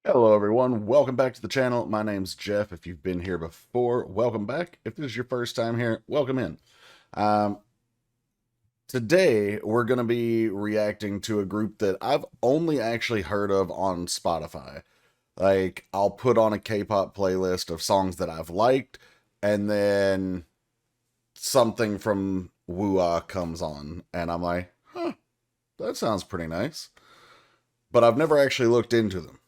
Hello everyone, welcome back to the channel. My name's Jeff. If you've been here before, welcome back. If this is your first time here, welcome in. Um, Today we're going to be reacting to a group that I've only actually heard of on Spotify. Like, I'll put on a K-pop playlist of songs that I've liked, and then something from Wooah comes on, and I'm like, huh, that sounds pretty nice. But I've never actually looked into them.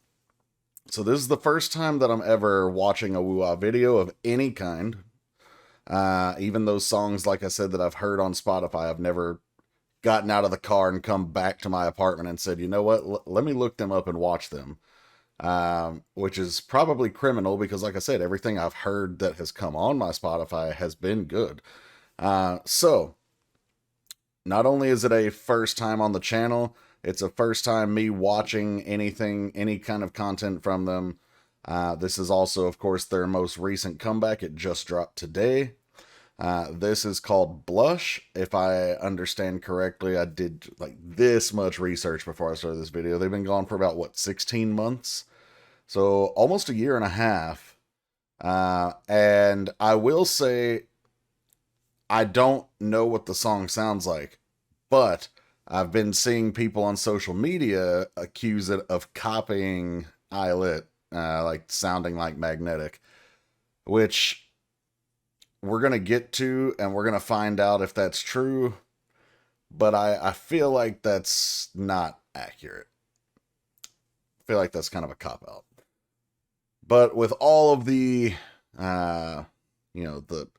So this is the first time that I'm ever watching a Wooah video of any kind. Even those songs, like I said, that I've heard on Spotify, I've never gotten out of the car and come back to my apartment and said, you know what, let me look them up and watch them. Which is probably criminal because, like I said, everything I've heard that has come on my Spotify has been good. So, not only is it a first time on the channel, it's a first time me watching anything, any kind of content from them. This is also, of course, their most recent comeback. It just dropped today. This is called Blush. If I understand correctly, I did like this much research before I started this video. They've been gone for about, what, 16 months? So almost a year and a half. And I will say, I don't know what the song sounds like, but I've been seeing people on social media accuse it of copying ILLIT, like sounding like Magnetic, which we're going to get to, and we're going to find out if that's true, but I feel like that's not accurate. I feel like that's kind of a cop-out. But with all of the, the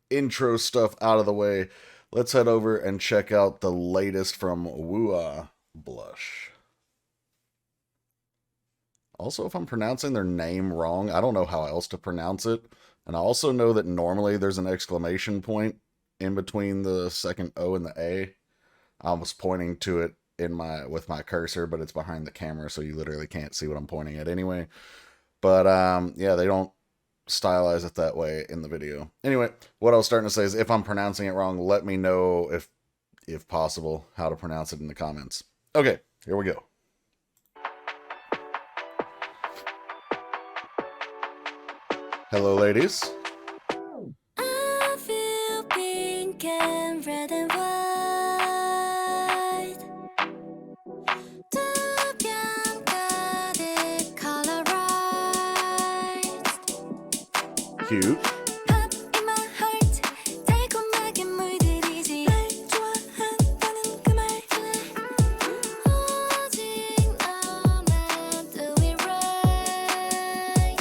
intro stuff out of the way, let's head over and check out the latest from Wooah, Blush. Also, if I'm pronouncing their name wrong, I don't know how else to pronounce it. And I also know that normally there's an exclamation point in between the second O and the A. I was pointing to it with my cursor, but it's behind the camera, so you literally can't see what I'm pointing at anyway. But yeah, they don't stylize it that way in the video. Anyway, what I was starting to say is, if I'm pronouncing it wrong, let me know, if possible, how to pronounce it in the comments. Okay, here we go. Hello, ladies. I feel pink and red and white. 두변 가득 colorized. Cute. Pop in my heart. 달콤하게 물들이지. 날 좋아한다는 그 말. 오직 너만 do it right.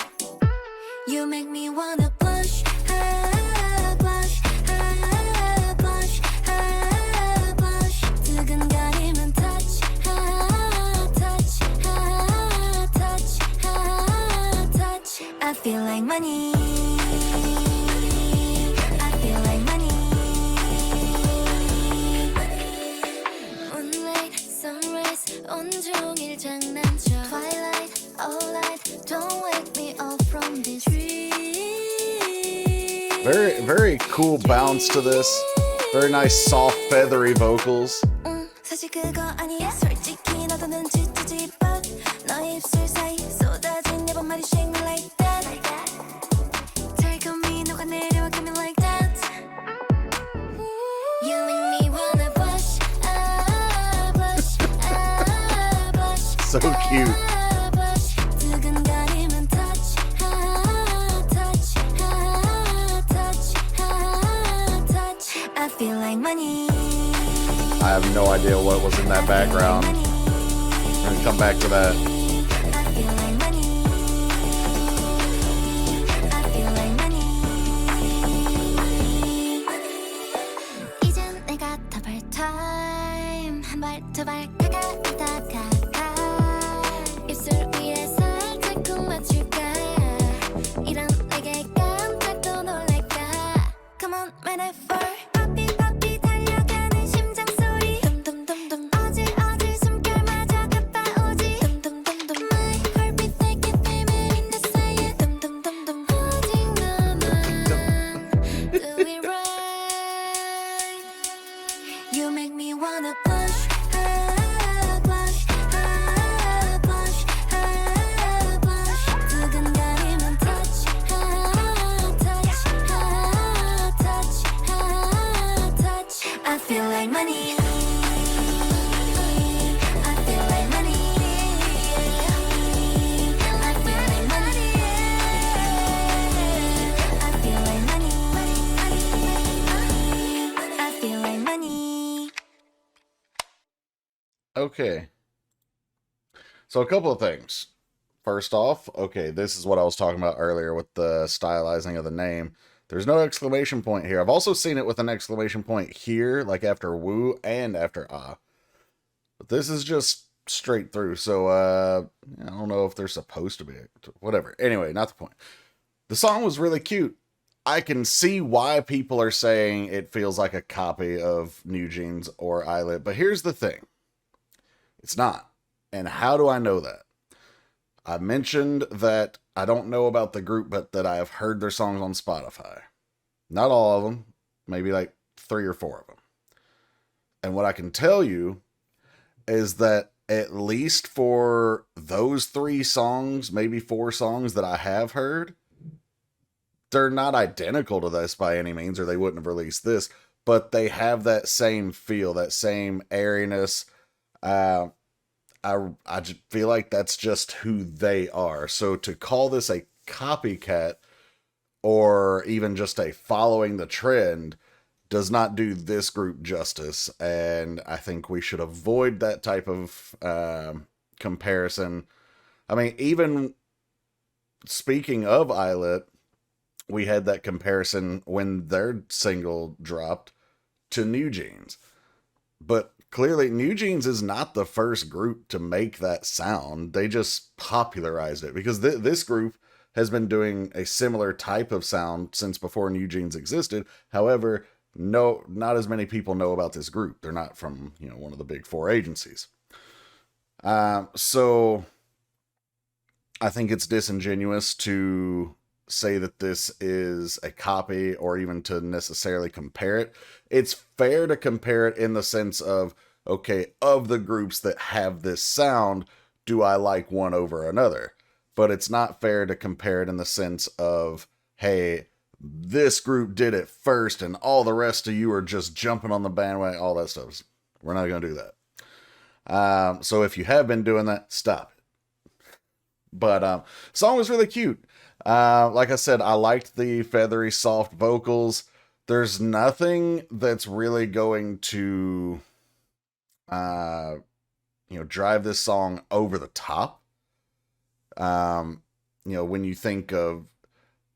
You make me wanna blush, blush, blush, blush. 두근거리면 touch, touch, touch, touch. I feel like money. I feel like money. Moonlight, sunrise, 온종일 장난쳐. Twilight, all night, don't wake me up from this dream. Very cool bounce to this. Very nice, soft, feathery vocals. 사실 그거 아니야. 솔직히 너도 눈치채지. But 너의 입술 사이 쏟아진 네 번말이 shake me like that. 달콤히 녹아내려 give me like that. You make me wanna blush, blush, blush. So cute. blush. 두근거리면 touch, touch, touch, touch. I feel like money. I have no idea what was in that background. I'm gonna come back to that. I feel like money. I feel like money. 이젠 내가 더블 타임. 한 발 두 발 가까이 다가가. 입술 위에 살짝 쿵 맞출까. 이런 내게 깜짝도 놀랄까. Come on, metaphor. 빠삐 빠삐 달려가는 심장 소리. 둠둠둠둠. 어질어질 숨결마저 가빠오지. 둠둠둠. Okay. So a couple of things. First off, okay, this is what I was talking about earlier with the stylizing of the name. There's no exclamation point here. I've also seen it with an exclamation point here, like after woo and after ah. But this is just straight through. So I don't know if they're supposed to be. Whatever. Anyway, not the point. The song was really cute. I can see why people are saying it feels like a copy of New Jeans or ILLIT, but here's the thing. It's not. And how do I know that? I mentioned that I don't know about the group, but that I have heard their songs on Spotify. Not all of them, maybe like 3 or 4 of them. And what I can tell you is that at least for those 3 songs, maybe 4 songs that I have heard, they're not identical to this by any means, or they wouldn't have released this, but they have that same feel, that same airiness. I just feel like that's just who they are. So to call this a copycat or even just a following the trend does not do this group justice, and I think we should avoid that type of comparison. I mean, even speaking of ILLIT, we had that comparison when their single dropped to New Jeans. But clearly, New Jeans is not the first group to make that sound. They just popularized it because this group has been doing a similar type of sound since before New Jeans existed. However, no, not as many people know about this group. They're not from, one of the big 4 agencies. So I think it's disingenuous to say that this is a copy or even to necessarily compare it. It's fair to compare it in the sense of, okay, of the groups that have this sound, do I like one over another? But it's not fair to compare it in the sense of, hey, this group did it first and all the rest of you are just jumping on the bandwagon, all that stuff. We're not going to do that. So if you have been doing that, stop it. But song was really cute. Like I said, I liked the feathery, soft vocals. There's nothing that's really going to, drive this song over the top. When you think of,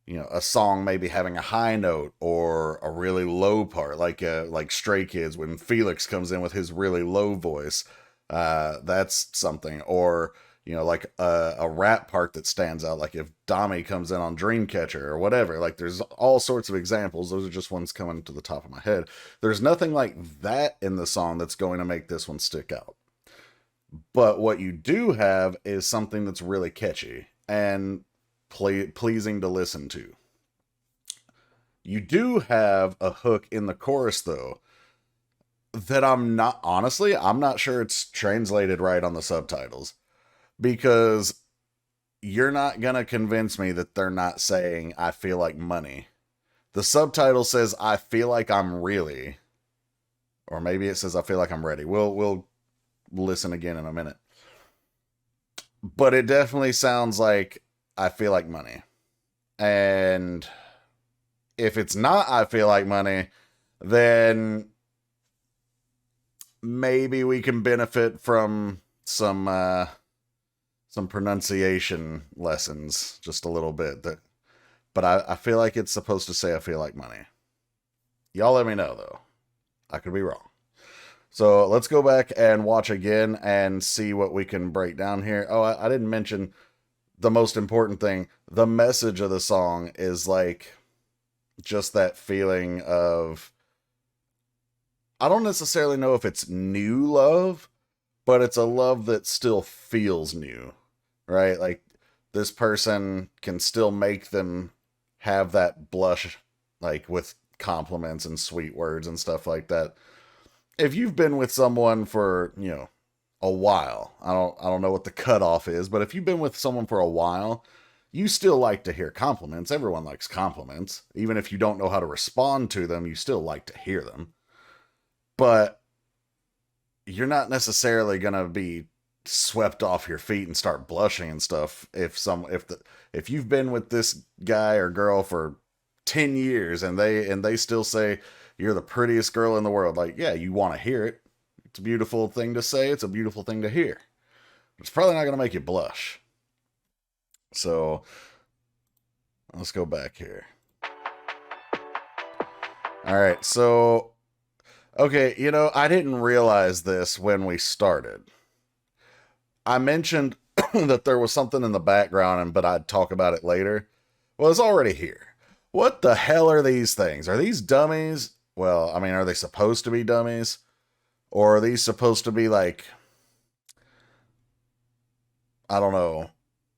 a song maybe having a high note or a really low part, like Stray Kids when Felix comes in with his really low voice, that's something. Or like a rap part that stands out, like if Dami comes in on Dreamcatcher or whatever. Like there's all sorts of examples. Those are just ones coming to the top of my head. There's nothing like that in the song that's going to make this one stick out. But what you do have is something that's really catchy and pleasing to listen to. You do have a hook in the chorus, though, that I'm not sure it's translated right on the subtitles. Because you're not going to convince me that they're not saying, I feel like money. The subtitle says, I feel like I'm really. Or maybe it says, I feel like I'm ready. We'll listen again in a minute. But it definitely sounds like, I feel like money. And if it's not, I feel like money, then maybe we can benefit from some pronunciation lessons, just a little bit. But I feel like it's supposed to say I feel like money. Y'all let me know, though. I could be wrong. So let's go back and watch again and see what we can break down here. Oh, I didn't mention the most important thing. The message of the song is like just that feeling of, I don't necessarily know if it's new love, but it's a love that still feels new. Right? Like this person can still make them have that blush, like with compliments and sweet words and stuff like that. If you've been with someone for, a while, I don't know what the cutoff is, but if you've been with someone for a while, you still like to hear compliments. Everyone likes compliments. Even if you don't know how to respond to them, you still like to hear them. But you're not necessarily going to be swept off your feet and start blushing and stuff if you've been with this guy or girl for 10 years and they still say you're the prettiest girl in the world. Like, yeah, you want to hear it. It's a beautiful thing to say. It's a beautiful thing to hear. It's probably not going to make you blush. So let's go back here. All right. So, okay. You know, I didn't realize this when we started. I mentioned that there was something in the background, but I'd talk about it later. Well, it's already here. What the hell are these things? Are these dummies? Well, I mean, are they supposed to be dummies? Or are these supposed to be like, I don't know,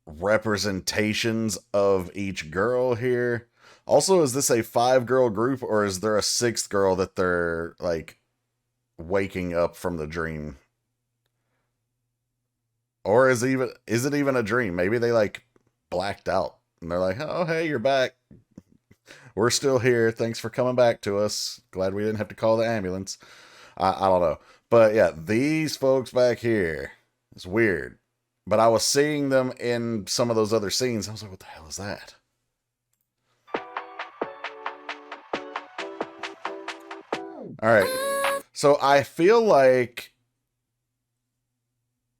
representations of each girl here? Also, is this a 5-girl group, or is there a 6th girl that they're like waking up from the dream? Or is it even a dream? Maybe they like blacked out and they're like, "Oh, hey, you're back. We're still here. Thanks for coming back to us. Glad we didn't have to call the ambulance." I don't know. But yeah, these folks back here, it's weird. But I was seeing them in some of those other scenes. I was like, what the hell is that? All right. So I feel like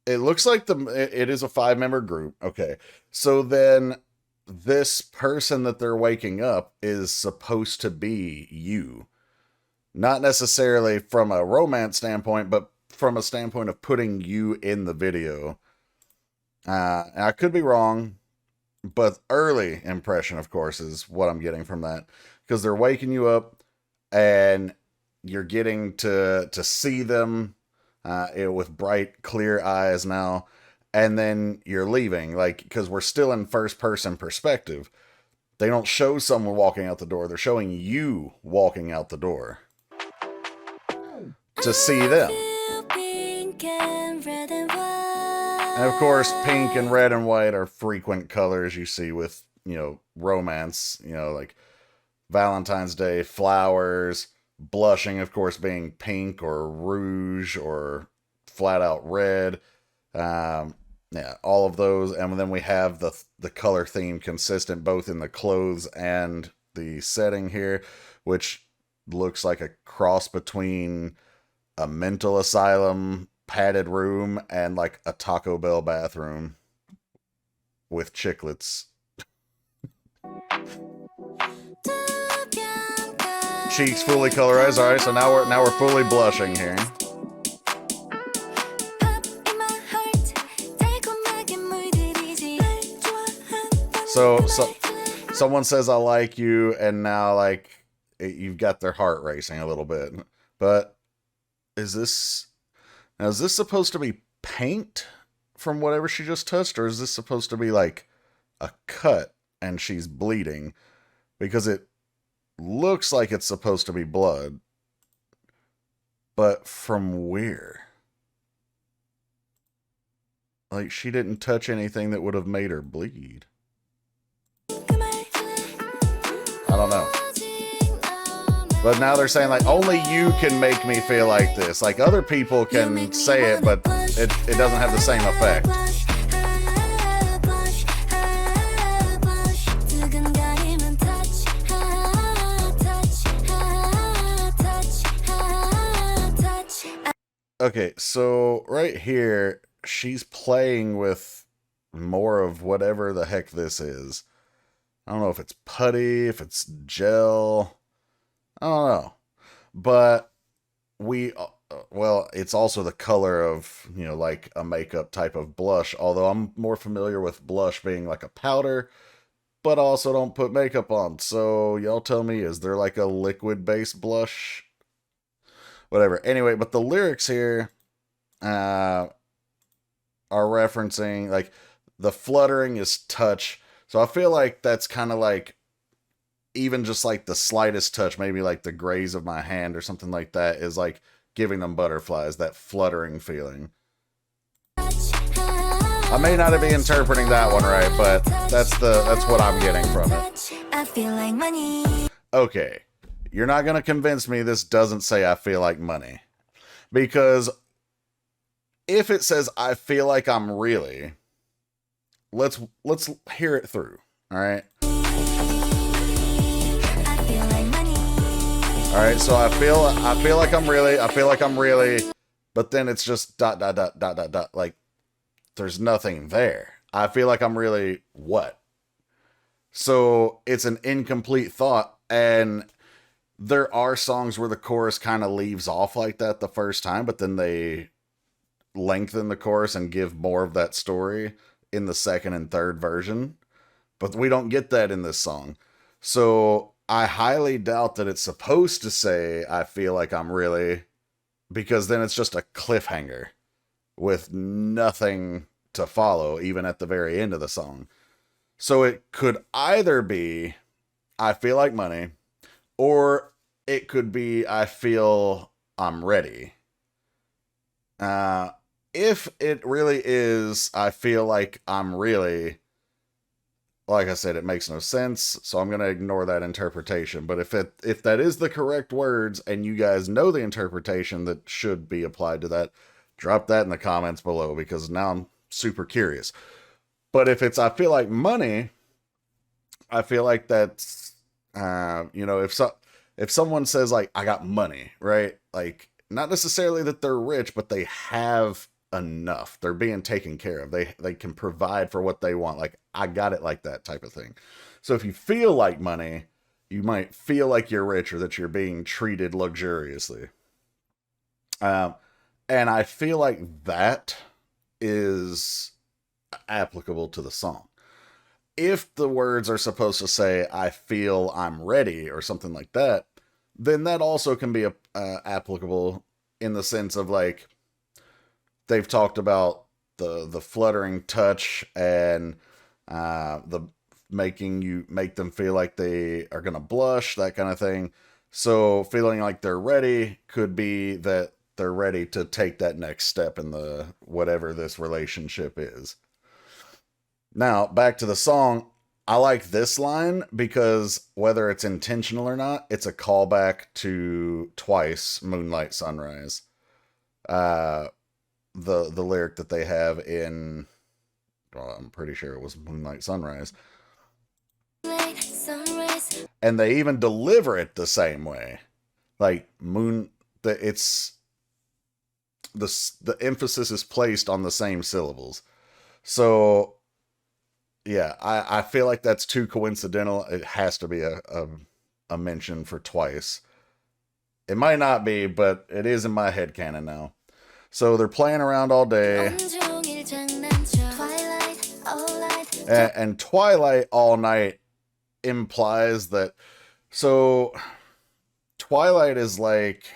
it looks like it is a 5-member group. Okay. So then this person that they're waking up is supposed to be you. Not necessarily from a romance standpoint, but from a standpoint of putting you in the video. I could be wrong, but early impression, of course, is what I'm getting from that. Because they're waking you up and you're getting to see them with bright, clear eyes now. And then you're leaving, like, because we're still in first-person perspective. They don't show someone walking out the door. They're showing you walking out the door to see them. And of course, pink and red and white are frequent colors you see with, you know, romance, you know, like Valentine's Day, flowers, blushing, of course, being pink or rouge or flat out red. Yeah, all of those. And then we have the color theme consistent both in the clothes and the setting here, which looks like a cross between a mental asylum padded room and like a Taco Bell bathroom with chiclets. Cheeks fully colorized. All right, so now we're fully blushing here. So someone says I like you, and now like you've got their heart racing a little bit. But is this supposed to be paint from whatever she just touched, or is this supposed to be like a cut and she's bleeding? Because it looks like it's supposed to be blood, but from where? Like, she didn't touch anything that would have made her bleed. I don't know. But now they're saying, like, only you can make me feel like this. Like, other people can say it, but it doesn't have the same effect. Okay, so right here, she's playing with more of whatever the heck this is. I don't know if it's putty, if it's gel. I don't know. But well, it's also the color of, you know, like a makeup type of blush. Although I'm more familiar with blush being like a powder, but also don't put makeup on. So y'all tell me, is there like a liquid-based blush? Whatever. Anyway, but the lyrics here are referencing, like, the fluttering is touch. So I feel like that's kind of like, even just like the slightest touch, maybe like the graze of my hand or something like that, is like giving them butterflies, that fluttering feeling. I may not be interpreting that one right, but that's what I'm getting from it. Okay. You're not going to convince me this doesn't say I feel like money. Because if it says I feel like I'm really, let's hear it through. All right. All right, so I feel like I'm really but then it's just dot, dot, dot, dot, dot, dot. Like, there's nothing there. I feel like I'm really what? So it's an incomplete thought. And there are songs where the chorus kind of leaves off like that the first time, but then they lengthen the chorus and give more of that story in the second and third version. But we don't get that in this song. So I highly doubt that it's supposed to say, I feel like I'm really, because then it's just a cliffhanger with nothing to follow, even at the very end of the song. So it could either be, I feel like money, or it could be, I feel I'm ready. If it really is, I feel like I'm really, like I said, it makes no sense, so I'm going to ignore that interpretation. But if that is the correct words and you guys know the interpretation that should be applied to that, drop that in the comments below, because now I'm super curious. But if it's I feel like money, I feel like that's if someone says like I got money, right? Like not necessarily that they're rich, but they have enough. They're being taken care of. They can provide for what they want. Like I got it, like that type of thing. So if you feel like money, you might feel like you're rich or that you're being treated luxuriously. And I feel like that is applicable to the song. If the words are supposed to say, I feel I'm ready or something like that, then that also can be applicable in the sense of like, they've talked about the fluttering touch and the make them feel like they are going to blush, that kind of thing. So feeling like they're ready could be that they're ready to take that next step in the whatever this relationship is. Now, back to the song. I like this line because whether it's intentional or not, it's a callback to Twice, Moonlight Sunrise. The lyric that they have in, well, I'm pretty sure it was Moonlight Sunrise. And they even deliver it the same way. Like the emphasis is placed on the same syllables. So yeah, I feel like that's too coincidental. It has to be a mention for Twice. It might not be, but it is in my headcanon now. So they're playing around all day. And Twilight all night implies that. So Twilight is like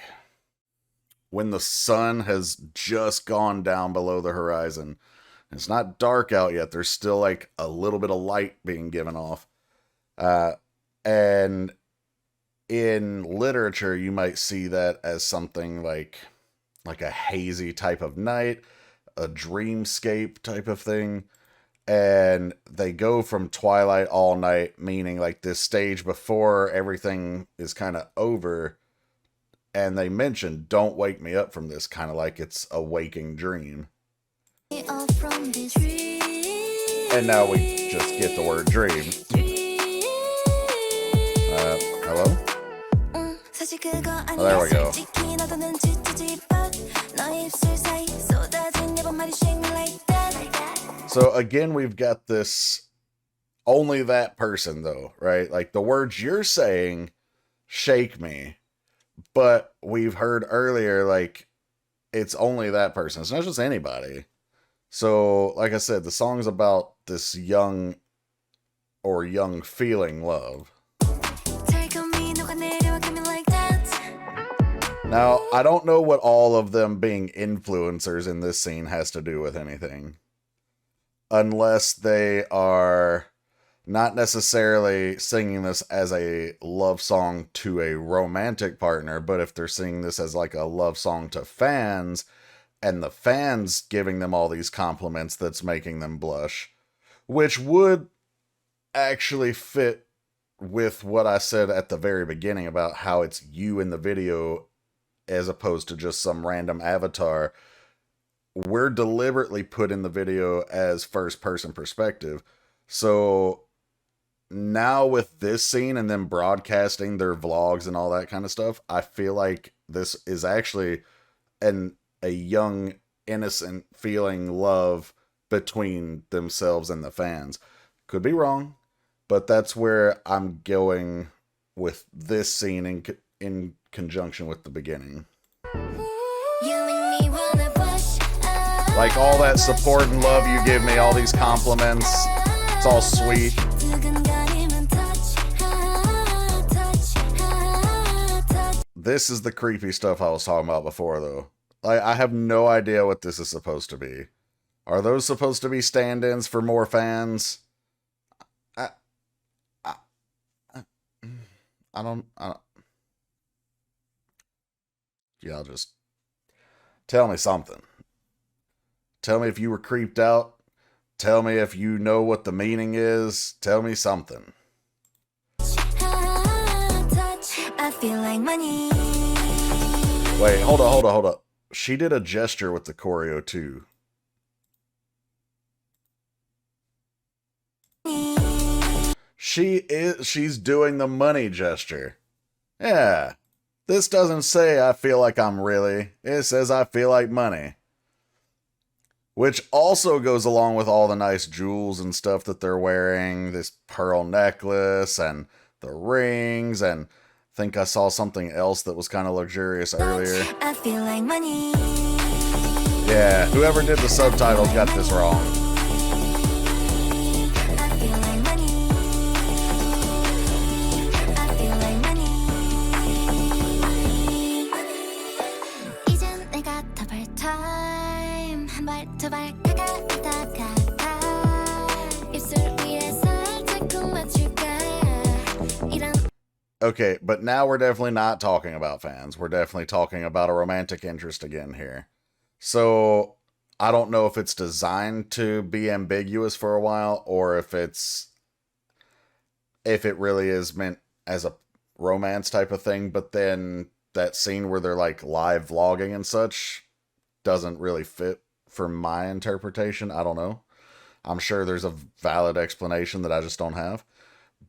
when the sun has just gone down below the horizon. It's not dark out yet. There's still like a little bit of light being given off. And in literature, you might see that as something like a hazy type of night, a dreamscape type of thing. And they go from twilight all night, meaning like this stage before everything is kind of over. And they mention, don't wake me up from this, kind of like it's a waking dream. And now we just get the word dream. Hello? Oh, there we go. So again, we've got this only that person though, right? Like the words you're saying shake me, but we've heard earlier, like it's only that person. It's not just anybody. So, like I said, the song's about this young feeling love. Now, I don't know what all of them being influencers in this scene has to do with anything. Unless they are not necessarily singing this as a love song to a romantic partner, but if they're singing this as like a love song to fans, and the fans giving them all these compliments that's making them blush, which would actually fit with what I said at the very beginning about how it's you in the video as opposed to just some random avatar. We're deliberately put in the video as first person perspective. So now with this scene and them broadcasting their vlogs and all that kind of stuff, I feel like this is actually an a young, innocent feeling love between themselves and the fans. Could be wrong, but that's where I'm going with this scene in conjunction with the beginning. Like all that support and love you give me, all these compliments, it's all sweet. This is the creepy stuff I was talking about before, though. I have no idea what this is supposed to be. Are those supposed to be stand-ins for more fans? I don't. Y'all just tell me something. Tell me if you were creeped out. Tell me if you know what the meaning is. Tell me something. I feel like money. Wait, hold up. She did a gesture with the choreo too. She's doing the money gesture. Yeah. This doesn't say I feel like I'm really. It says I feel like money. Which also goes along with all the nice jewels and stuff that they're wearing. This pearl necklace and the rings, and I think I saw something else that was kind of luxurious earlier. I feel like money. Yeah, whoever did the subtitles got this wrong. I feel like money. I feel like money. 이젠 내가 더블 타임 한 발 두 발 가까이 다가가 입술 위에 살짝 꿈꿔줄까 이런. Okay, but now we're definitely not talking about fans. We're definitely talking about a romantic interest again here. So I don't know if it's designed to be ambiguous for a while, or if it really is meant as a romance type of thing. But then that scene where they're like live vlogging and such doesn't really fit for my interpretation. I don't know. I'm sure there's a valid explanation that I just don't have.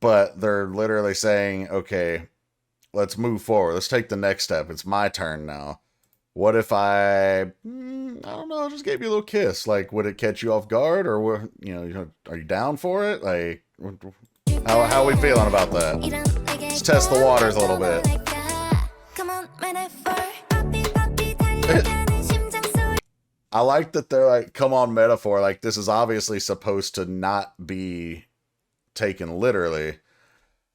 But they're literally saying, okay, let's move forward. Let's take the next step. It's my turn now. What if I don't know, just gave you a little kiss? Like, would it catch you off guard, or are you down for it? Like, how are we feeling about that? Let's test the waters a little bit. I like that they're like, come on, metaphor. Like, this is obviously supposed to not be taken literally.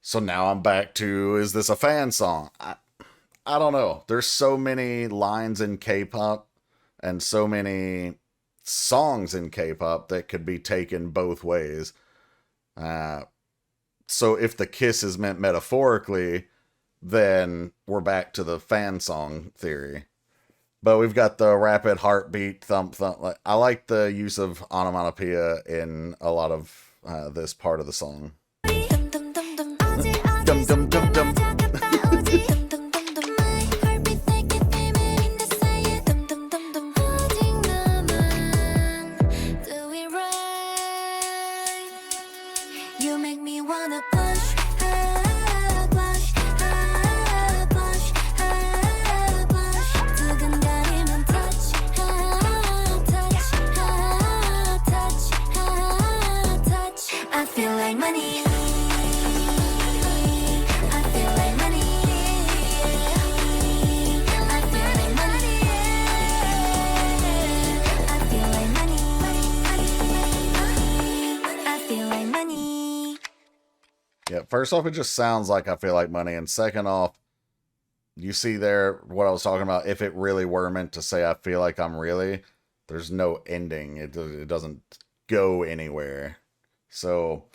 So now I'm back to, is this a fan song? I don't know. There's so many lines in K-pop and so many songs in K-pop that could be taken both ways. So if the kiss is meant metaphorically, then we're back to the fan song theory. But we've got the rapid heartbeat, thump, thump. I like the use of onomatopoeia in a lot of this part of the song. Dum dum dum dum. You make me wanna push, push, push, push. 두근거리면 touch, touch, touch, touch. I feel like money. I feel like money. I feel like money. I feel like money. I feel like money. Yeah, first off, it just sounds like I feel like money. And second off, you see there what I was talking about. If it really were meant to say I feel like I'm really, there's no ending. It doesn't go anywhere. So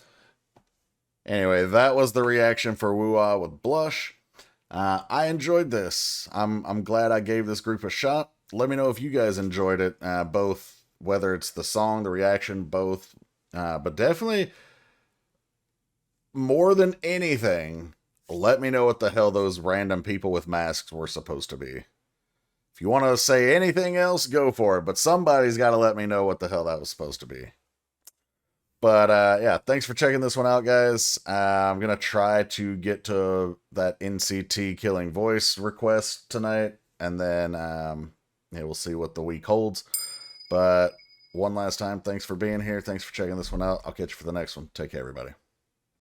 anyway, that was the reaction for Wooah with Blush. I enjoyed this. I'm glad I gave this group a shot. Let me know if you guys enjoyed it, both, whether it's the song, the reaction, both. But definitely, more than anything, let me know what the hell those random people with masks were supposed to be. If you want to say anything else, go for it. But somebody's got to let me know what the hell that was supposed to be. But yeah, thanks for checking this one out, guys. I'm going to try to get to that NCT Killing Voice request tonight. And then yeah, we'll see what the week holds. But one last time, thanks for being here. Thanks for checking this one out. I'll catch you for the next one. Take care, everybody.